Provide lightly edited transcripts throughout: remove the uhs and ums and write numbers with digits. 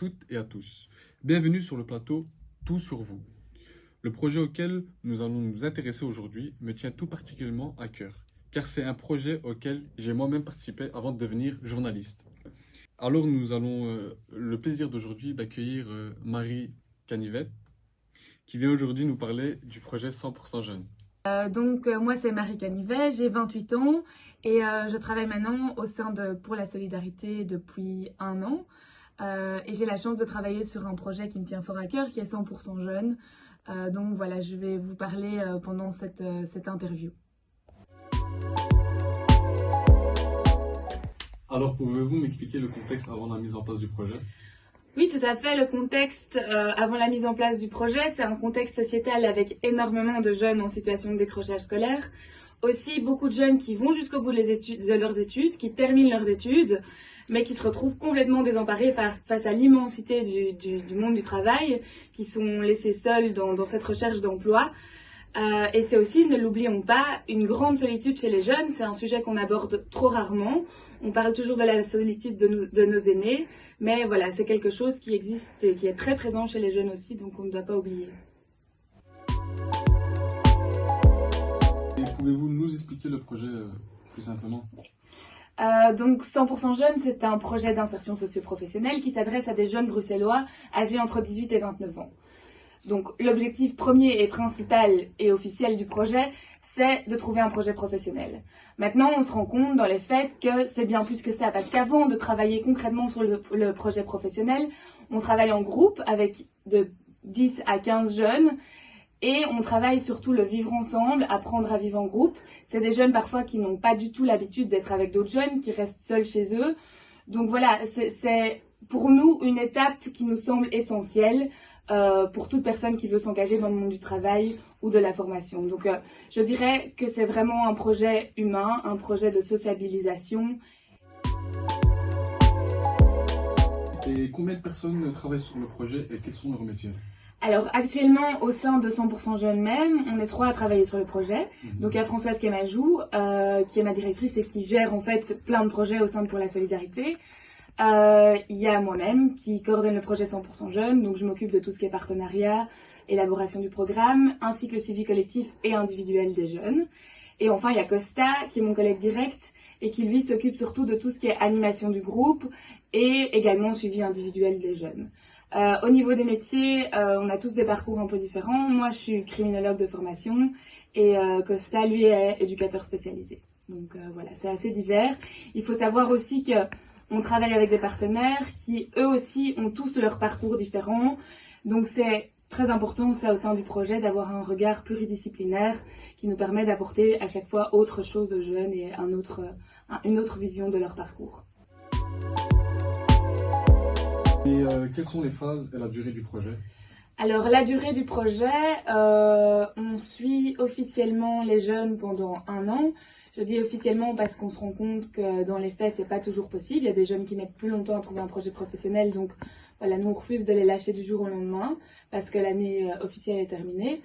toutes et à tous. Bienvenue sur le plateau Tout sur vous. Le projet auquel nous allons nous intéresser aujourd'hui me tient tout particulièrement à cœur, car c'est un projet auquel j'ai moi-même participé avant de devenir journaliste. Alors nous allons le plaisir d'aujourd'hui d'accueillir Marie Canivet, qui vient aujourd'hui nous parler du projet 100% Jeunes. Moi c'est Marie Canivet, j'ai 28 ans et je travaille maintenant au sein de Pour la Solidarité depuis 1 an. Et j'ai la chance de travailler sur un projet qui me tient fort à cœur, qui est 100% Jeunes. Donc voilà, je vais vous parler pendant cette interview. Alors pouvez-vous m'expliquer le contexte avant la mise en place du projet ? Oui, tout à fait. Le contexte avant la mise en place du projet, c'est un contexte sociétal avec énormément de jeunes en situation de décrochage scolaire. Aussi, beaucoup de jeunes qui vont jusqu'au bout de leurs études, qui terminent leurs études, mais qui se retrouvent complètement désemparés face à l'immensité du monde du travail, qui sont laissés seuls dans cette recherche d'emploi. Et c'est aussi, ne l'oublions pas, une grande solitude chez les jeunes. C'est un sujet qu'on aborde trop rarement. On parle toujours de la solitude de nos aînés, mais voilà, c'est quelque chose qui existe et qui est très présent chez les jeunes aussi, donc on ne doit pas oublier. Et pouvez-vous nous expliquer le projet plus simplement ? Donc 100% Jeunes, c'est un projet d'insertion socio-professionnelle qui s'adresse à des jeunes bruxellois âgés entre 18 et 29 ans. Donc l'objectif premier et principal et officiel du projet, c'est de trouver un projet professionnel. Maintenant, on se rend compte dans les faits que c'est bien plus que ça, parce qu'avant de travailler concrètement sur le projet professionnel, on travaille en groupe avec de 10 à 15 jeunes et on travaille surtout le vivre ensemble, apprendre à vivre en groupe. C'est des jeunes parfois qui n'ont pas du tout l'habitude d'être avec d'autres jeunes, qui restent seuls chez eux. Donc voilà, c'est pour nous une étape qui nous semble essentielle pour toute personne qui veut s'engager dans le monde du travail ou de la formation. Donc je dirais que c'est vraiment un projet humain, un projet de sociabilisation. Et combien de personnes travaillent sur le projet et quels sont leurs métiers ? Alors actuellement au sein de 100% Jeunes même, on est 3 à travailler sur le projet. Donc il y a Françoise Camajou, qui est ma directrice et qui gère en fait plein de projets au sein de Pour la Solidarité. Il y a moi-même qui coordonne le projet 100% Jeunes, donc je m'occupe de tout ce qui est partenariat, élaboration du programme, ainsi que le suivi collectif et individuel des jeunes. Et enfin, il y a Costa, qui est mon collègue direct, et qui lui s'occupe surtout de tout ce qui est animation du groupe et également suivi individuel des jeunes. Au niveau des métiers, on a tous des parcours un peu différents. Moi, je suis criminologue de formation et Costa, lui, est éducateur spécialisé. Donc voilà, c'est assez divers. Il faut savoir aussi que on travaille avec des partenaires qui, eux aussi, ont tous leur parcours différent. Donc, c'est très important, ça, au sein du projet, d'avoir un regard pluridisciplinaire qui nous permet d'apporter à chaque fois autre chose aux jeunes et une autre vision de leur parcours. Et quelles sont les phases et la durée du projet ? Alors, la durée du projet, on suit officiellement les jeunes pendant 1 an. Je dis officiellement parce qu'on se rend compte que dans les faits, c'est pas toujours possible. Il y a des jeunes qui mettent plus longtemps à trouver un projet professionnel. Donc voilà, nous on refuse de les lâcher du jour au lendemain parce que l'année officielle est terminée.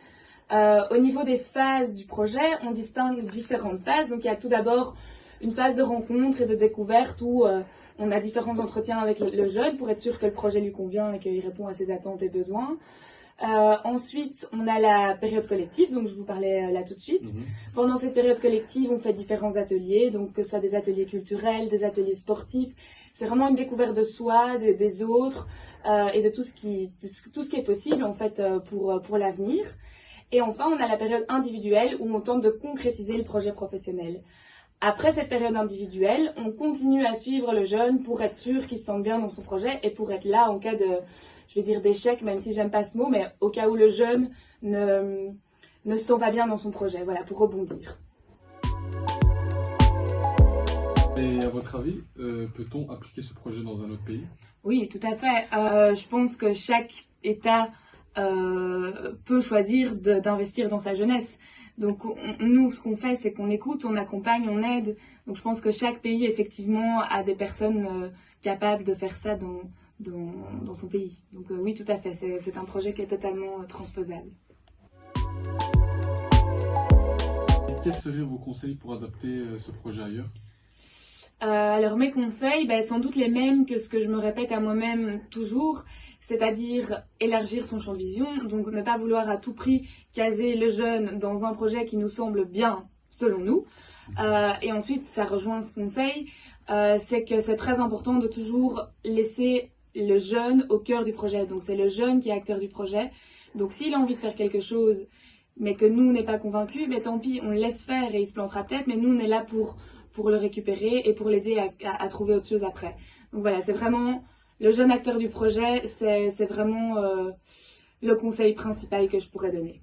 Au niveau des phases du projet, on distingue différentes phases. Donc il y a tout d'abord une phase de rencontre et de découverte où on a différents entretiens avec le jeune pour être sûr que le projet lui convient et qu'il répond à ses attentes et besoins. Ensuite, on a la période collective, donc je vous parlais là tout de suite. Pendant cette période collective, on fait différents ateliers, donc que ce soit des ateliers culturels, des ateliers sportifs. C'est vraiment une découverte de soi, des autres et de tout ce qui est possible en fait pour l'avenir. Et enfin, on a la période individuelle où on tente de concrétiser le projet professionnel. Après cette période individuelle, on continue à suivre le jeune pour être sûr qu'il se sente bien dans son projet et pour être là en cas de, je vais dire d'échec, même si j'aime pas ce mot, mais au cas où le jeune ne se sent pas bien dans son projet, voilà, pour rebondir. Et à votre avis, peut-on appliquer ce projet dans un autre pays ? Oui, tout à fait. Je pense que chaque État peut choisir d'investir dans sa jeunesse. Donc nous, ce qu'on fait, c'est qu'on écoute, on accompagne, on aide. Donc je pense que chaque pays, effectivement, a des personnes capables de faire ça dans son pays. Donc oui, tout à fait, c'est un projet qui est totalement transposable. Et quels seraient vos conseils pour adapter ce projet ailleurs ? Alors mes conseils, sans doute les mêmes que ce que je me répète à moi-même toujours, c'est-à-dire élargir son champ de vision, donc ne pas vouloir à tout prix caser le jeune dans un projet qui nous semble bien selon nous. Et ensuite, ça rejoint ce conseil, c'est que c'est très important de toujours laisser le jeune au cœur du projet. Donc c'est le jeune qui est acteur du projet. Donc s'il a envie de faire quelque chose, mais que nous, on n'est pas convaincus, tant pis, on le laisse faire et il se plantera peut-être, mais nous, on est là pour le récupérer et pour l'aider à trouver autre chose après. Donc voilà, c'est vraiment le jeune acteur du projet, c'est vraiment le conseil principal que je pourrais donner.